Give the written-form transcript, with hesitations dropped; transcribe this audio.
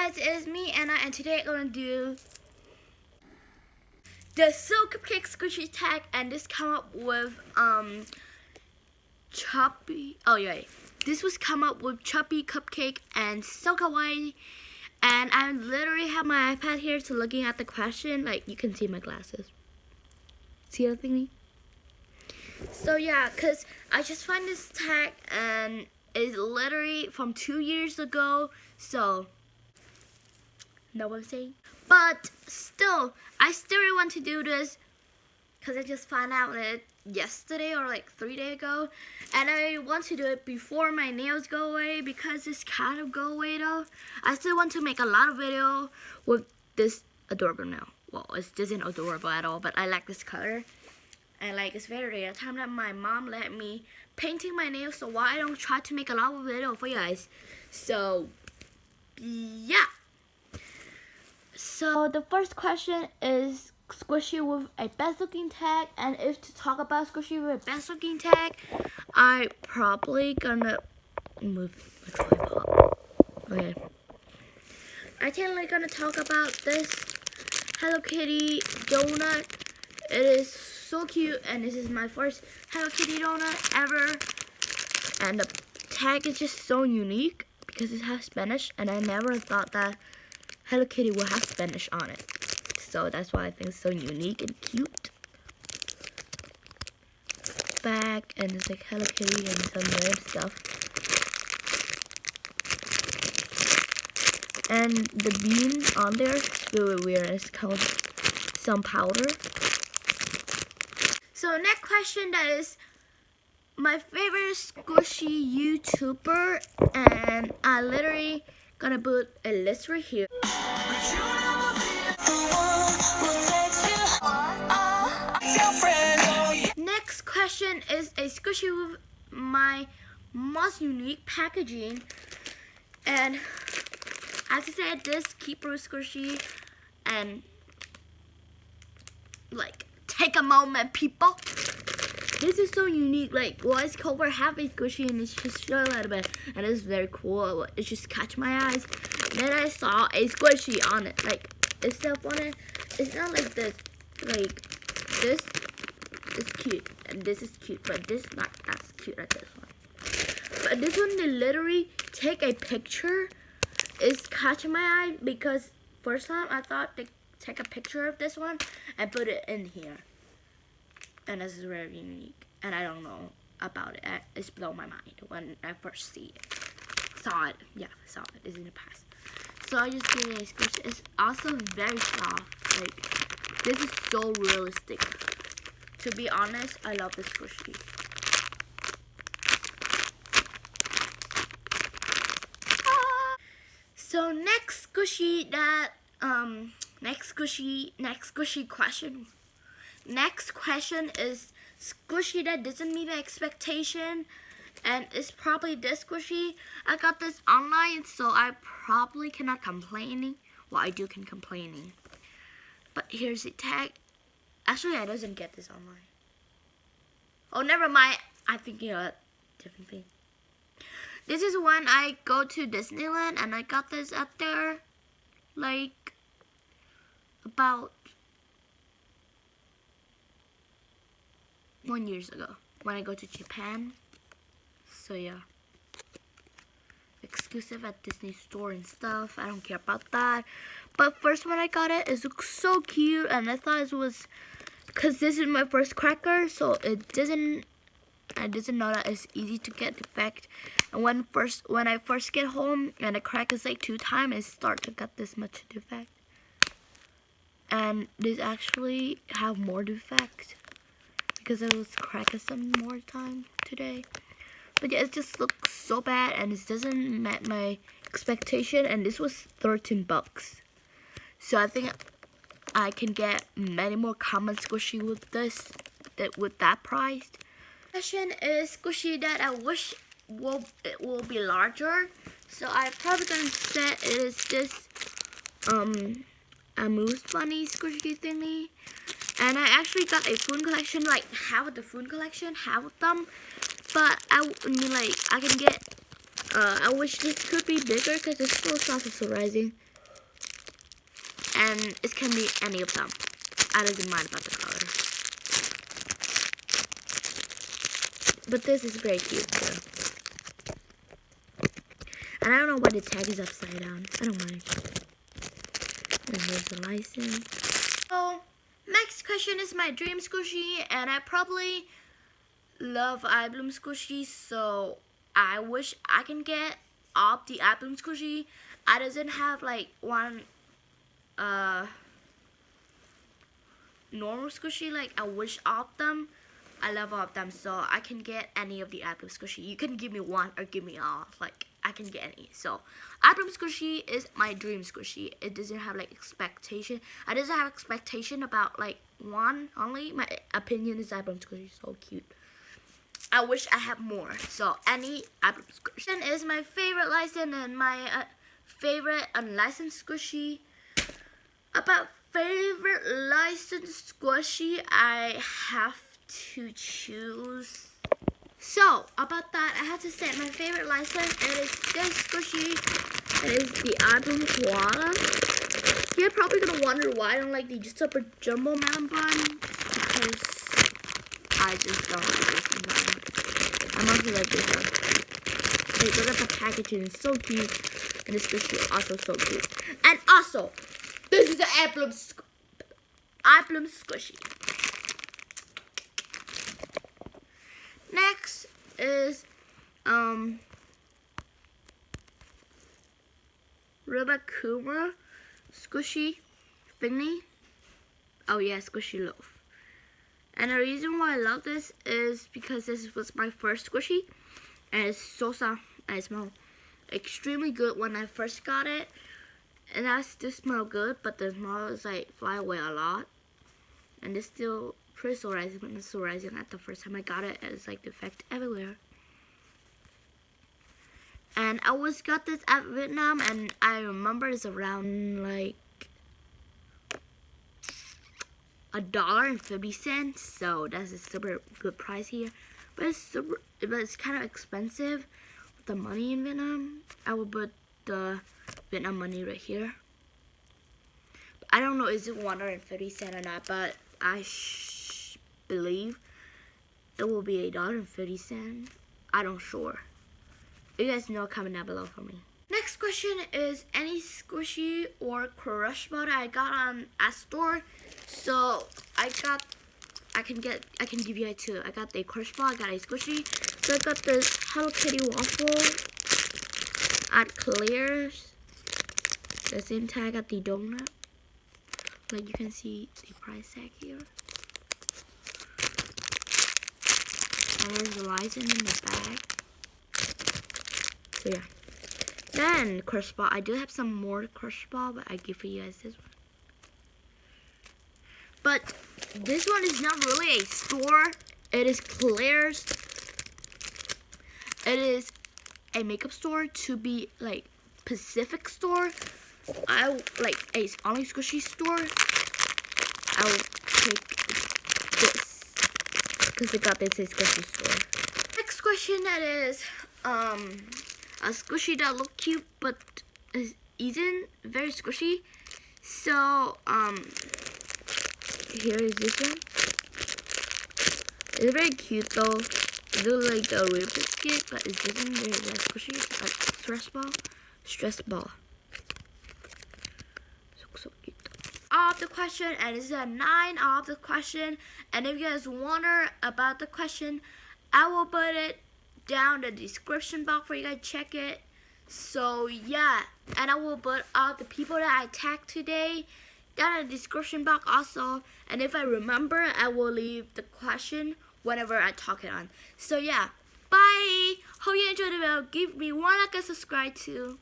guys, it's me Anna, and today I'm gonna do the Soocupcake Squishy Tag, and this come up with Choppy. Oh yeah, this was come up with Choppy Cupcake and Soookawaii, and I literally have my iPad here, so looking at the question, like you can see my glasses. See the thingy? So yeah, cause I just find this tag and it's literally from 2 years ago, so. Know what I'm saying? But still, I still really want to do this because I just found out it yesterday or like 3 days ago, and I want to do it before my nails go away because it's kind of go away though. I still want to make a lot of video with this adorable nail. Well, it isn't adorable at all, but I like this color, and like it's very rare time that my mom let me painting my nails, so why I don't try to make a lot of video for you guys. So yeah. So the first question is Squishy with a best looking tag, and if to talk about Squishy with a best looking tag, I probably gonna move my tripod. Okay. I think gonna talk about this Hello Kitty donut. It is so cute, and this is my first Hello Kitty donut ever. And the tag is just so unique because it has Spanish, and I never thought that Hello Kitty will have Spanish on it. So that's why I think it's so unique and cute. Back, and it's like Hello Kitty and some weird stuff. And the bean on there is really weird. It's called some powder. So next question, that is my favorite squishy YouTuber, and I literally gonna put a list right here. Next question is a squishy with my most unique packaging, and as I said, this keeper squishy, and like take a moment, people. This is so unique. Like, well, it's covered half a squishy and it's just a little bit, and it's very cool. It just catch my eyes. Then I saw a squishy on it, like it's stuff on it. It's not like this. Like this is cute and this is cute, but this not as cute as this one. But this one, they literally take a picture. It's catching my eye because first time I thought they take a picture of this one and put it in here. And this is very unique, and I don't know about it. It's blown my mind when I first saw it. Yeah, saw it. It's in the past. So I just gave it a squish. It's also very soft. Like, this is so realistic. To be honest, I love this squishy. So next squishy question. Next question is squishy that doesn't meet my expectation, and it's probably this squishy. I got this online, so I probably cannot complaining. Well, I do can complaining. But here's the tag. Actually, I doesn't get this online. Oh, never mind. I'm thinking of a different thing. This is when I go to Disneyland, and I got this up there, like about 1 year ago when I go to Japan. So yeah, exclusive at Disney store and stuff. I don't care about that. But first when I got it, it looks so cute, and I thought it was because this is my first cracker, so I didn't know that it's easy to get defect. And when I first get home and the crack is like 2 times, it start to get this much defect. And this actually have more defect because I was cracking some more time today. But yeah, it just looks so bad, and it doesn't met my expectation, and this was 13 bucks. So I think I can get many more common squishy with this, with that price. Question is squishy that I wish it will be larger. So I'm probably gonna set it is this a Moose Bunny squishy thingy. And I actually got a phone collection, like half of the phone collection, half of them. But I mean, like I can get. I wish this could be bigger because the school stuff is so rising. and it can be any of them. I don't mind about the color. But this is very cute too. And I don't know why the tag is upside down. I don't mind. And here's the license. So, next question is my dream squishy, and I probably love eye bloom squishy, so I wish I can get all the eye bloom squishy. I doesn't have like one normal squishy. Like I wish all of them. I love all of them, so I can get any of the eye bloom squishy. You can give me one or give me all. Like I can get any. So eye bloom squishy is my dream squishy. It doesn't have like expectation. I doesn't have expectation about like one only. My opinion is eye bloom squishy so cute. I wish I had more. So any eye bloom squishy is my favorite license and my favorite unlicensed squishy. About favorite licensed squishy, I have to choose. So about that, I have to say my favorite license. It is this squishy. It is the eye bloom koala. You're probably gonna wonder why I don't like the super jumbo melon bun, because I just don't like this design. I mostly like this one. They look at the packaging, it's so cute, and the squishy is also so cute. And also, this is the eye bloom squishy. Next is Rubakuma squishy thingy. Oh yeah, squishy loaf. And the reason why I love this is because this was my first squishy, and it's so soft and it smells extremely good when I first got it. And that still smells good, but the smell is like fly away a lot. And it's still pretty polarizing when it's polarizing at the first time I got it. It's like defect everywhere. And I always got this at Vietnam, and I remember it's around like $1.50. So that's a super good price here. But it's kind of expensive with the money in Vietnam. I will put the Vietnam money right here. I don't know is it $1.50 or not, but I believe it will be $1.50. I don't sure. You guys know, comment down below for me. Next question is any squishy or crush ball that I got on a store. So I can give you guys two. I got the crush ball, I got a squishy. So I got this Hello Kitty waffle at Claire's. The same tag at the donut. Like you can see the price tag here. And there's the license in the bag. So yeah. Then crush ball. I do have some more crush ball, but I give for you guys this one. But this one is not really a store. It is Claire's. It is a makeup store, to be like Pacific store. I like a only squishy store. I will take this because they got this at squishy store. Next question that is a squishy that look cute but isn't very squishy. So here is this one. It's very cute though. It looks like a real biscuit, but it isn't very squishy. It's like stress ball. So cute. Of the question, and this is a 9 of the question. And if you guys wonder about the question, I will put it down in the description box for you guys check it. So yeah, and I will put all the people that I tagged today down in the description box also. And if I remember, I will leave the question whenever I talk it on. So yeah, bye. Hope you enjoyed the video. Give me one like and subscribe too.